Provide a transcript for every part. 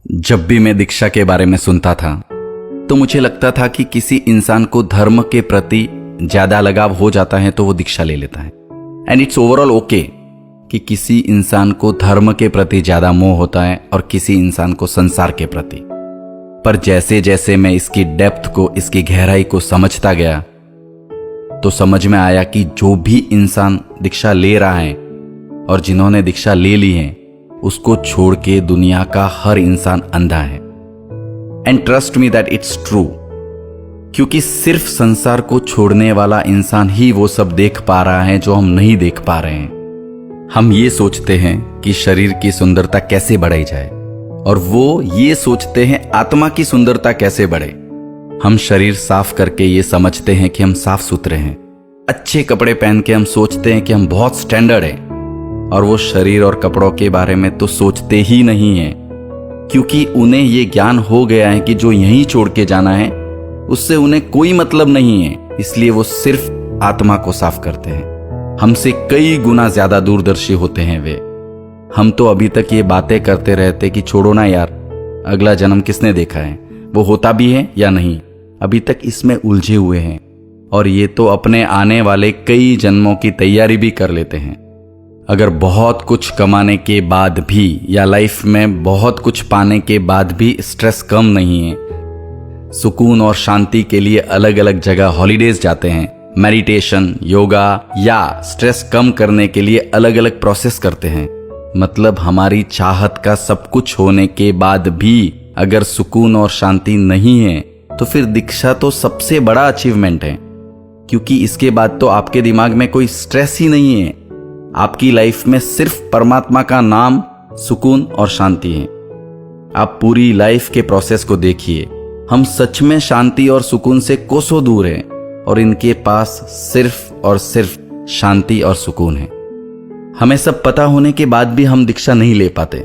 जब भी मैं दीक्षा के बारे में सुनता था तो मुझे लगता था कि किसी इंसान को धर्म के प्रति ज्यादा लगाव हो जाता है तो वो दीक्षा ले लेता है। एंड इट्स ओवरऑल ओके कि किसी इंसान को धर्म के प्रति ज्यादा मोह होता है और किसी इंसान को संसार के प्रति। पर जैसे जैसे मैं इसकी डेप्थ को, इसकी गहराई को समझता गया तो समझ में आया कि जो भी इंसान दीक्षा ले रहा है और जिन्होंने दीक्षा ले ली है उसको छोड़ के दुनिया का हर इंसान अंधा है। And trust me that it's true, क्योंकि सिर्फ संसार को छोड़ने वाला इंसान ही वो सब देख पा रहा है जो हम नहीं देख पा रहे हैं। हम ये सोचते हैं कि शरीर की सुंदरता कैसे बढ़ाई जाए और वो ये सोचते हैं आत्मा की सुंदरता कैसे बढ़े। हम शरीर साफ करके ये समझते हैं कि हम साफ सुथरे हैं, अच्छे कपड़े पहन के हम सोचते हैं कि हम बहुत स्टैंडर्ड हैं, और वो शरीर और कपड़ों के बारे में तो सोचते ही नहीं है, क्योंकि उन्हें ये ज्ञान हो गया है कि जो यहीं छोड़ के जाना है उससे उन्हें कोई मतलब नहीं है। इसलिए वो सिर्फ आत्मा को साफ करते हैं। हमसे कई गुना ज्यादा दूरदर्शी होते हैं वे। हम तो अभी तक ये बातें करते रहते कि छोड़ो ना यार, अगला जन्म किसने देखा है, वो होता भी है या नहीं, अभी तक इसमें उलझे हुए हैं। और ये तो अपने आने वाले कई जन्मों की तैयारी भी कर लेते हैं। अगर बहुत कुछ कमाने के बाद भी या लाइफ में बहुत कुछ पाने के बाद भी स्ट्रेस कम नहीं है, सुकून और शांति के लिए अलग अलग जगह हॉलीडेज जाते हैं, मेडिटेशन, योगा या स्ट्रेस कम करने के लिए अलग अलग प्रोसेस करते हैं, मतलब हमारी चाहत का सब कुछ होने के बाद भी अगर सुकून और शांति नहीं है तो फिर दीक्षा तो सबसे बड़ा अचीवमेंट है, क्योंकि इसके बाद तो आपके दिमाग में कोई स्ट्रेस ही नहीं है। आपकी लाइफ में सिर्फ परमात्मा का नाम, सुकून और शांति है। आप पूरी लाइफ के प्रोसेस को देखिए, हम सच में शांति और सुकून से कोसों दूर हैं और इनके पास सिर्फ और सिर्फ शांति और सुकून है। हमें सब पता होने के बाद भी हम दीक्षा नहीं ले पाते,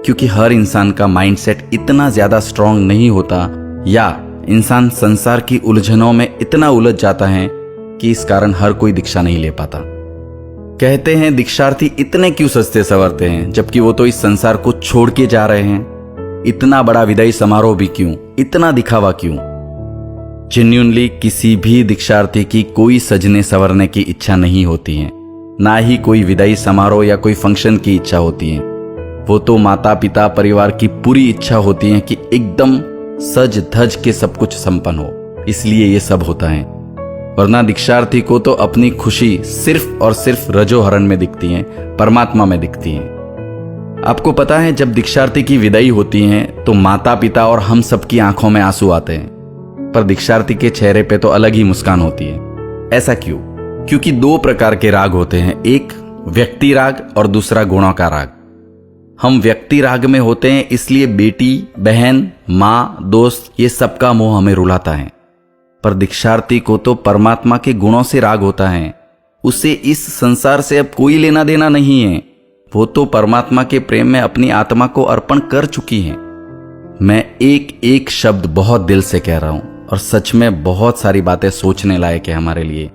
क्योंकि हर इंसान का माइंडसेट इतना ज्यादा स्ट्रांग नहीं होता, या इंसान संसार की उलझनों में इतना उलझ जाता है कि इस कारण हर कोई दीक्षा नहीं ले पाता। कहते हैं दीक्षार्थी इतने क्यों सजते संवरते हैं, जबकि वो तो इस संसार को छोड़ के जा रहे हैं। इतना बड़ा विदाई समारोह भी क्यों, इतना दिखावा क्यों? जेन्युइनली किसी भी दीक्षार्थी की कोई सजने संवरने की इच्छा नहीं होती है, ना ही कोई विदाई समारोह या कोई फंक्शन की इच्छा होती है। वो तो माता पिता परिवार की पूरी इच्छा होती है कि एकदम सज धज के सब कुछ संपन्न हो, इसलिए ये सब होता है। वरना दीक्षार्थी को तो अपनी खुशी सिर्फ और सिर्फ रजोहरण में दिखती है, परमात्मा में दिखती है। आपको पता है जब दीक्षार्थी की विदाई होती है तो माता पिता और हम सबकी आंखों में आंसू आते हैं, पर दीक्षार्थी के चेहरे पे तो अलग ही मुस्कान होती है। ऐसा क्यों? क्योंकि दो प्रकार के राग होते हैं, एक व्यक्ति राग और दूसरा गुणों का राग। हम व्यक्ति राग में होते हैं, इसलिए बेटी, बहन, माँ, दोस्त, ये सबका मोह हमें रुलाता है। पर दीक्षार्थी को तो परमात्मा के गुणों से राग होता है। उसे इस संसार से अब कोई लेना देना नहीं है। वो तो परमात्मा के प्रेम में अपनी आत्मा को अर्पण कर चुकी है। मैं एक एक शब्द बहुत दिल से कह रहा हूं और सच में बहुत सारी बातें सोचने लायक है हमारे लिए।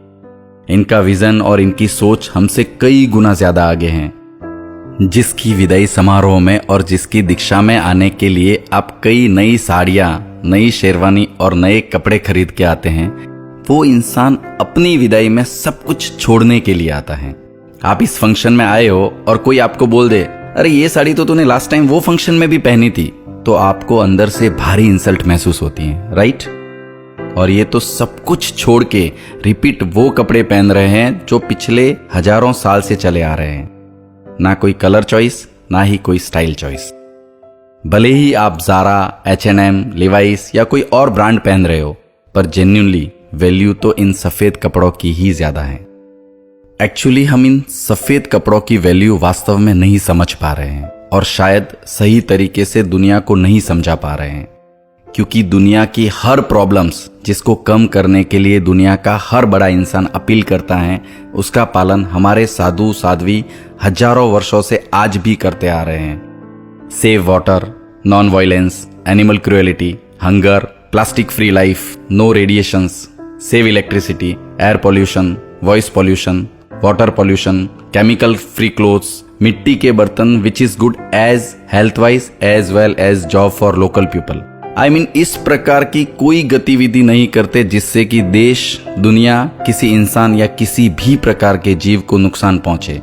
इनका विजन और इनकी सोच हमसे कई गुना ज्यादा आगे हैं। जिसकी विदाई समारोह में और जिसकी दीक्षा में आने के लिए आप कई नई साड़ियां, नई शेरवानी और नए कपड़े खरीद के आते हैं, वो इंसान अपनी विदाई में सब कुछ छोड़ने के लिए आता है। आप इस फंक्शन में आए हो और कोई आपको बोल दे, अरे ये साड़ी तो तूने लास्ट टाइम वो फंक्शन में भी पहनी थी, तो आपको अंदर से भारी इंसल्ट महसूस होती है, राइट? और ये तो सब कुछ छोड़ के रिपीट वो कपड़े पहन रहे हैं जो पिछले हजारों साल से चले आ रहे हैं। ना कोई कलर चॉइस, ना ही कोई स्टाइल चॉइस। भले ही आप ज़ारा, H&M, लिवाइस या कोई और ब्रांड पहन रहे हो, पर जेन्युइनली वैल्यू तो इन सफेद कपड़ों की ही ज्यादा है। एक्चुअली हम इन सफेद कपड़ों की वैल्यू वास्तव में नहीं समझ पा रहे हैं और शायद सही तरीके से दुनिया को नहीं समझा पा रहे हैं, क्योंकि दुनिया की हर प्रॉब्लम्स जिसको कम करने के लिए दुनिया का हर बड़ा इंसान अपील करता है, उसका पालन हमारे साधु साध्वी हजारों वर्षों से आज भी करते आ रहे हैं। Save water, non violence, animal cruelty, hunger, plastic free life, no radiations, save electricity, air pollution, voice pollution, water pollution, chemical free clothes, मिट्टी के बर्तन, which is good as health wise as well as job for local people. I mean इस प्रकार की कोई गतिविधि नहीं करते जिससे कि देश, दुनिया, किसी इंसान या किसी भी प्रकार के जीव को नुकसान पहुंचे।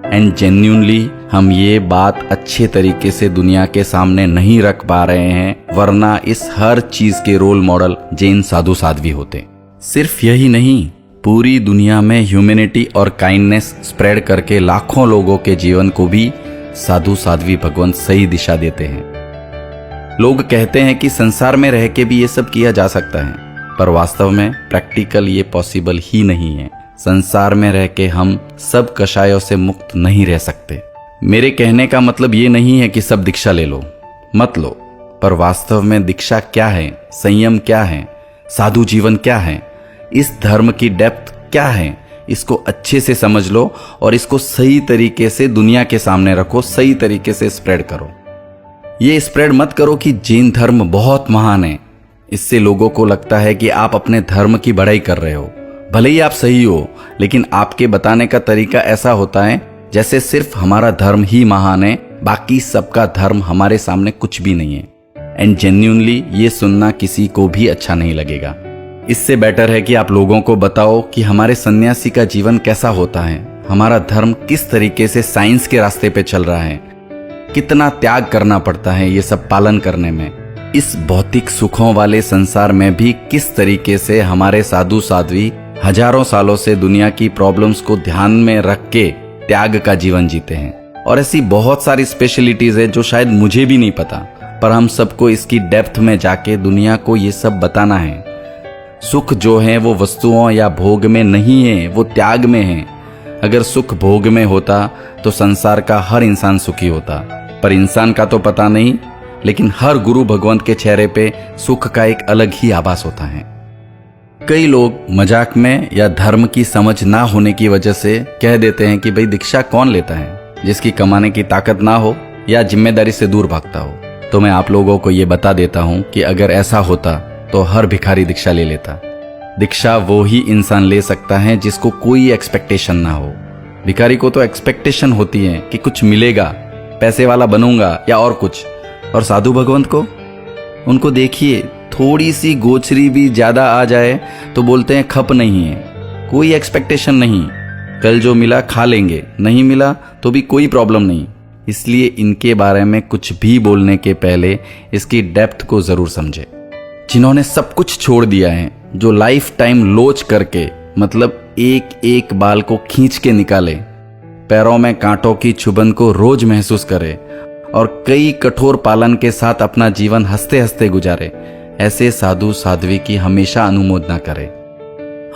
एंड जेन्युइनली हम ये बात अच्छे तरीके से दुनिया के सामने नहीं रख पा रहे हैं, वरना इस हर चीज के रोल मॉडल जैन साधु साध्वी होते। सिर्फ यही नहीं, पूरी दुनिया में ह्यूमैनिटी और काइंडनेस स्प्रेड करके लाखों लोगों के जीवन को भी साधु साध्वी भगवान सही दिशा देते हैं। लोग कहते हैं कि संसार में रह के भी ये सब किया जा सकता है, पर वास्तव में प्रैक्टिकल ये पॉसिबल ही नहीं है। संसार में रह के हम सब कषायों से मुक्त नहीं रह सकते। मेरे कहने का मतलब ये नहीं है कि सब दीक्षा ले लो, मत लो, पर वास्तव में दीक्षा क्या है, संयम क्या है, साधु जीवन क्या है, इस धर्म की डेप्थ क्या है, इसको अच्छे से समझ लो और इसको सही तरीके से दुनिया के सामने रखो, सही तरीके से स्प्रेड करो। ये स्प्रेड मत करो कि जैन धर्म बहुत महान है। इससे लोगों को लगता है कि आप अपने धर्म की बड़ाई कर रहे हो। भले ही आप सही हो, लेकिन आपके बताने का तरीका ऐसा होता है जैसे सिर्फ हमारा धर्म ही महान है, बाकी सबका धर्म हमारे सामने कुछ भी नहीं है। एंड जेन्युइनली ये सुनना किसी को भी अच्छा नहीं लगेगा। इससे बेटर है कि आप लोगों को बताओ कि हमारे सन्यासी का जीवन कैसा होता है, हमारा धर्म किस तरीके से साइंस के रास्ते पे चल रहा है, कितना त्याग करना पड़ता है ये सब पालन करने में। इस भौतिक सुखों वाले संसार में भी किस तरीके से हमारे साधु साध्वी हजारों सालों से दुनिया की प्रॉब्लम्स को ध्यान में रख के त्याग का जीवन जीते हैं। और ऐसी बहुत सारी स्पेशलिटीज है जो शायद मुझे भी नहीं पता, पर हम सबको इसकी डेप्थ में जाके दुनिया को ये सब बताना है। सुख जो है वो वस्तुओं या भोग में नहीं है, वो त्याग में है। अगर सुख भोग में होता तो संसार का हर इंसान सुखी होता, पर इंसान का तो पता नहीं, लेकिन हर गुरु भगवंत के चेहरे पे सुख का एक अलग ही आभास होता है। कई लोग मजाक में या धर्म की समझ ना होने की वजह से कह देते हैं कि भाई दीक्षा कौन लेता है जिसकी कमाने की ताकत ना हो या जिम्मेदारी से दूर भागता हो। तो मैं आप लोगों को ये बता देता हूँ कि अगर ऐसा होता तो हर भिखारी दीक्षा ले लेता। दीक्षा वो ही इंसान ले सकता है जिसको कोई एक्सपेक्टेशन ना हो। भिखारी को तो एक्सपेक्टेशन होती है कि कुछ मिलेगा, पैसे वाला बनूंगा या और कुछ। और साधु भगवंत को, उनको देखिए, थोड़ी सी गोचरी भी ज्यादा आ जाए तो बोलते हैं खप नहीं है, कोई एक्सपेक्टेशन नहीं, कल जो मिला खा लेंगे, नहीं मिला तो भी कोई प्रॉब्लम नहीं। इसलिए इनके बारे में कुछ भी बोलने के पहले इसकी डेप्थ को जरूर समझे। जिन्होंने सब कुछ छोड़ दिया है, जो लाइफ टाइम लोच करके, मतलब एक एक बाल को खींच के निकाले, पैरों में कांटों की चुभन को रोज महसूस करे और कई कठोर पालन के साथ अपना जीवन हंसते हंसते गुजारे, ऐसे साधु साध्वी की हमेशा अनुमोदना करें।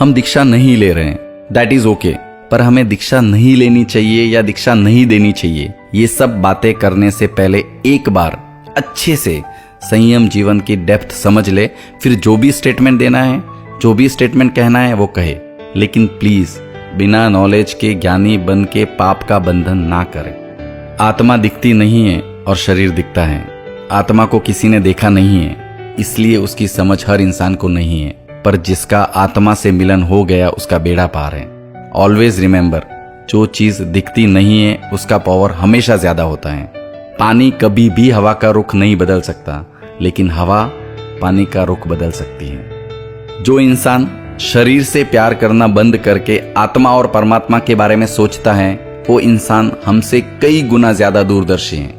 हम दीक्षा नहीं ले रहे हैं, दैट इज ओके, पर हमें दीक्षा नहीं लेनी चाहिए या दीक्षा नहीं देनी चाहिए, ये सब बातें करने से पहले एक बार अच्छे से संयम जीवन की डेप्थ समझ ले। फिर जो भी स्टेटमेंट देना है, जो भी स्टेटमेंट कहना है वो कहे, लेकिन प्लीज बिना नॉलेज के ज्ञानी बन के पाप का बंधन ना करें। आत्मा दिखती नहीं है और शरीर दिखता है। आत्मा को किसी ने देखा नहीं है, इसलिए उसकी समझ हर इंसान को नहीं है, पर जिसका आत्मा से मिलन हो गया उसका बेड़ा पार है। ऑलवेज रिमेंबर, जो चीज दिखती नहीं है उसका पावर हमेशा ज्यादा होता है। पानी कभी भी हवा का रुख नहीं बदल सकता, लेकिन हवा पानी का रुख बदल सकती है। जो इंसान शरीर से प्यार करना बंद करके आत्मा और परमात्मा के बारे में सोचता है, वो इंसान हमसे कई गुना ज्यादा दूरदर्शी है।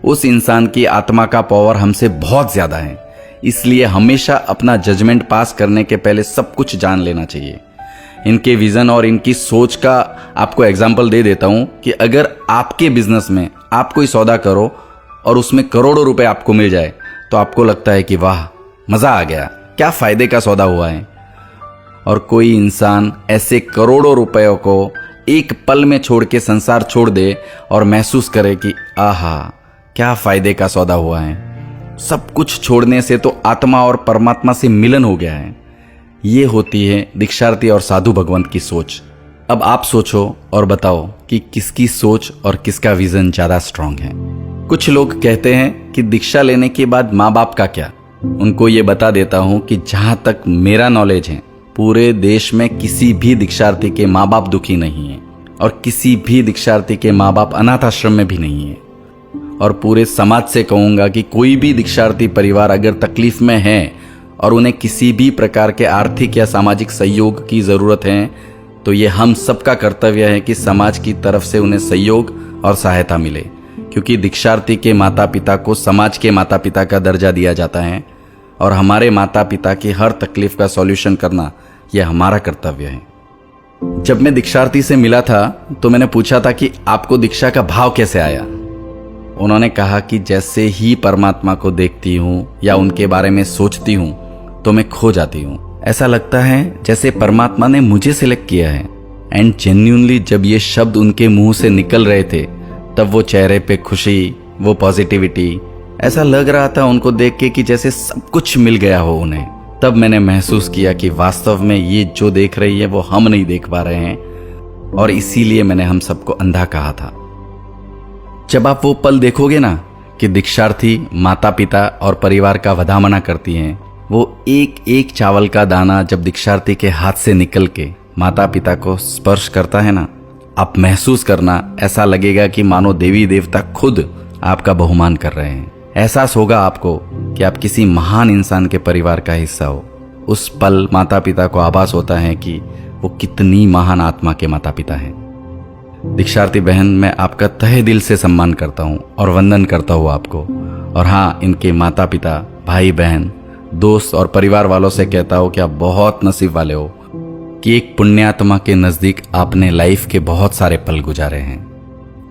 उस इंसान की आत्मा का पावर हमसे बहुत ज्यादा है। इसलिए हमेशा अपना जजमेंट पास करने के पहले सब कुछ जान लेना चाहिए। इनके विजन और इनकी सोच का आपको एग्जाम्पल दे देता हूं कि अगर आपके बिजनेस में आप कोई सौदा करो और उसमें करोड़ों रुपए आपको मिल जाए, तो आपको लगता है कि वाह मजा आ गया, क्या फायदे का सौदा हुआ है। और कोई इंसान ऐसे करोड़ों रुपयों को एक पल में छोड़ के संसार छोड़ दे और महसूस करे कि आहा क्या फायदे का सौदा हुआ है। सब कुछ छोड़ने से तो आत्मा और परमात्मा से मिलन हो गया है। ये होती है दीक्षार्थी और साधु भगवंत की सोच। अब आप सोचो और बताओ कि किसकी सोच और किसका विजन ज्यादा स्ट्रांग है। कुछ लोग कहते हैं कि दीक्षा लेने के बाद माँ बाप का क्या। उनको ये बता देता हूं कि जहां तक मेरा नॉलेज है, पूरे देश में किसी भी दीक्षार्थी के माँ बाप दुखी नहीं है। और किसी भी दीक्षार्थी के माँ बाप अनाथ आश्रम में भी नहीं है। और पूरे समाज से कहूँगा कि कोई भी दीक्षार्थी परिवार अगर तकलीफ में है और उन्हें किसी भी प्रकार के आर्थिक या सामाजिक सहयोग की ज़रूरत है, तो ये हम सबका कर्तव्य है कि समाज की तरफ से उन्हें सहयोग और सहायता मिले, क्योंकि दीक्षार्थी के माता पिता को समाज के माता पिता का दर्जा दिया जाता है और हमारे माता पिता की हर तकलीफ का सॉल्यूशन करना यह हमारा कर्तव्य है। जब मैं दीक्षार्थी से मिला था तो मैंने पूछा था कि आपको दीक्षा का भाव कैसे आया। उन्होंने कहा कि जैसे ही परमात्मा को देखती हूँ या उनके बारे में सोचती हूँ तो मैं खो जाती हूँ। ऐसा लगता है जैसे परमात्मा ने मुझे सिलेक्ट किया है। एंड जेन्युइनली जब ये शब्द उनके मुंह से निकल रहे थे तब वो चेहरे पे खुशी, वो पॉजिटिविटी, ऐसा लग रहा था उनको देख के कि जैसे सब कुछ मिल गया हो उन्हें। तब मैंने महसूस किया कि वास्तव में ये जो देख रही है वो हम नहीं देख पा रहे हैं, और इसीलिए मैंने हम सबको अंधा कहा था। जब आप वो पल देखोगे ना कि दीक्षार्थी माता पिता और परिवार का वधामना करती हैं, वो एक एक चावल का दाना जब दीक्षार्थी के हाथ से निकल के माता पिता को स्पर्श करता है ना, आप महसूस करना ऐसा लगेगा कि मानो देवी देवता खुद आपका बहुमान कर रहे हैं। एहसास होगा आपको कि आप किसी महान इंसान के परिवार का हिस्सा हो। उस पल माता पिता को आभास होता है कि वो कितनी महान आत्मा के माता पिता हैं। दीक्षार्थी बहन, मैं आपका तहे दिल से सम्मान करता हूँ और वंदन करता हूँ आपको। और हाँ, इनके माता पिता, भाई बहन, दोस्त और परिवार वालों से कहता हूँ कि आप बहुत नसीब वाले हो कि एक पुण्यात्मा के नज़दीक आपने लाइफ के बहुत सारे पल गुजारे हैं।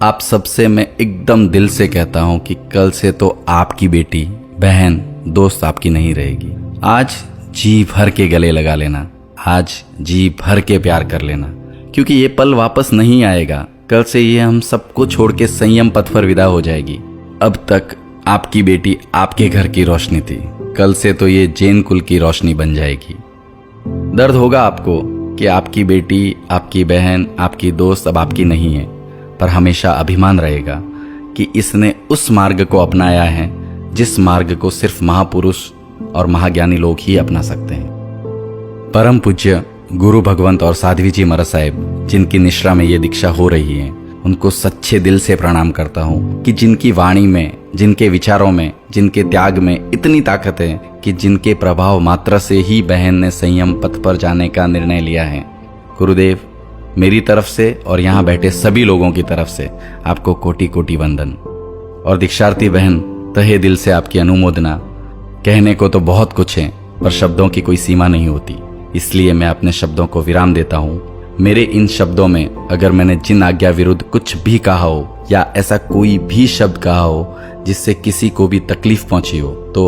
आप सबसे मैं एकदम दिल से कहता हूँ कि कल से तो आपकी बेटी, बहन, दोस्त आपकी नहीं रहेगी। आज जी भर के गले लगा लेना, आज जी भर के प्यार कर लेना, क्योंकि ये पल वापस नहीं आएगा। कल से ये हम सबको छोड़ के संयम पथ पर विदा हो जाएगी। अब तक आपकी बेटी आपके घर की रोशनी थी, कल से तो ये जैन कुल की रोशनी बन जाएगी। दर्द होगा आपको कि आपकी बेटी, आपकी बहन, आपकी दोस्त अब आपकी नहीं है, पर हमेशा अभिमान रहेगा कि इसने उस मार्ग को अपनाया है जिस मार्ग को सिर्फ महापुरुष और महाज्ञानी लोग ही अपना सकते हैं। परम पूज्य गुरु भगवंत और साध्वी जी महाराज साहेब, जिनकी निश्रा में ये दीक्षा हो रही है, उनको सच्चे दिल से प्रणाम करता हूँ कि जिनकी वाणी में, जिनके विचारों में, जिनके त्याग में इतनी ताकत है कि जिनके प्रभाव मात्र से ही बहन ने संयम पथ पर जाने का निर्णय लिया है। गुरुदेव, मेरी तरफ से और यहाँ बैठे सभी लोगों की तरफ से आपको कोटि कोटि वंदन। और दीक्षार्थी बहन, तहे दिल से आपकी अनुमोदना। कहने को तो बहुत कुछ है, पर शब्दों की कोई सीमा नहीं होती, इसलिए मैं अपने शब्दों को विराम देता हूँ। मेरे इन शब्दों में अगर मैंने जिन आज्ञा विरुद्ध कुछ भी कहा हो या ऐसा कोई भी शब्द कहा हो जिससे किसी को भी तकलीफ पहुंची हो, तो